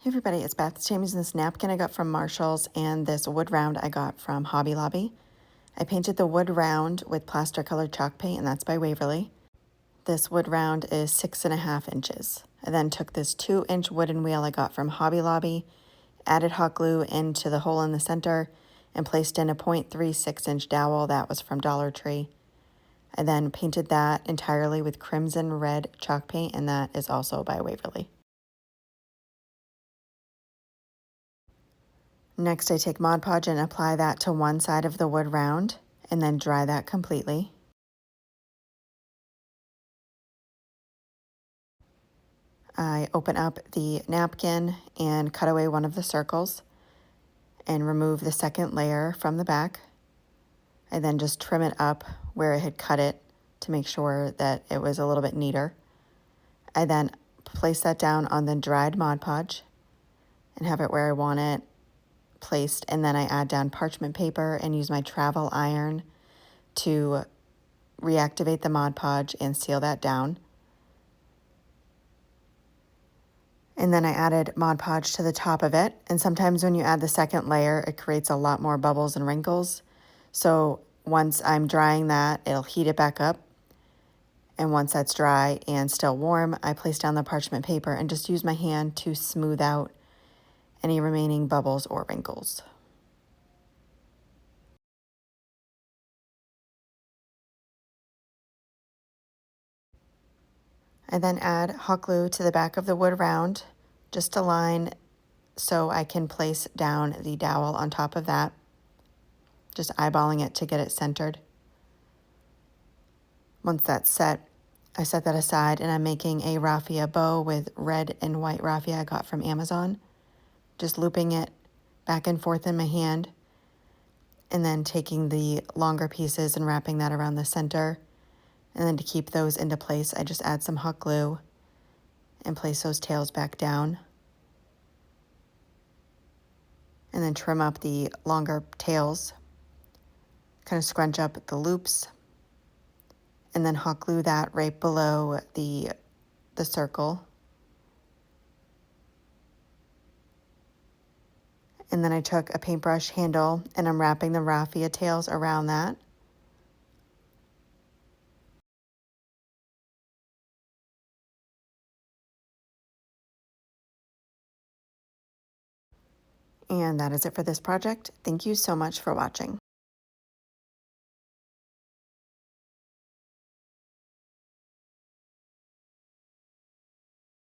Hey everybody, it's Beth. Today I'm using this napkin I got from Marshall's and this wood round I got from Hobby Lobby. I painted the wood round with plaster colored chalk paint, and that's by Waverly. This wood round is 6.5 inches. I then took this 2-inch wooden wheel I got from Hobby Lobby, added hot glue into the hole in the center, and placed in a 0.36-inch dowel that was from Dollar Tree. I then painted that entirely with Crimson Red chalk paint, and that is also by Waverly. Next, I take Mod Podge and apply that to one side of the wood round and then dry that completely. I open up the napkin and cut away one of the circles and remove the second layer from the back. I then just trim it up where I had cut it to make sure that it was a little bit neater. I then place that down on the dried Mod Podge and have it where I want it placed, and then I add down parchment paper and use my travel iron to reactivate the Mod Podge and seal that down. And then I added Mod Podge to the top of it. And sometimes when you add the second layer, it creates a lot more bubbles and wrinkles. So once I'm drying that, it'll heat it back up. And once that's dry and still warm, I place down the parchment paper and just use my hand to smooth out any remaining bubbles or wrinkles. I then add hot glue to the back of the wood round, just a line so I can place down the dowel on top of that, just eyeballing it to get it centered. Once that's set, I set that aside and I'm making a raffia bow with red and white raffia I got from Amazon. Just looping it back and forth in my hand and then taking the longer pieces and wrapping that around the center. And then to keep those into place, I just add some hot glue and place those tails back down. And then trim up the longer tails, kind of scrunch up the loops, and then hot glue that right below the circle. And then I took a paintbrush handle and I'm wrapping the raffia tails around that. And that is it for this project. Thank you so much for watching.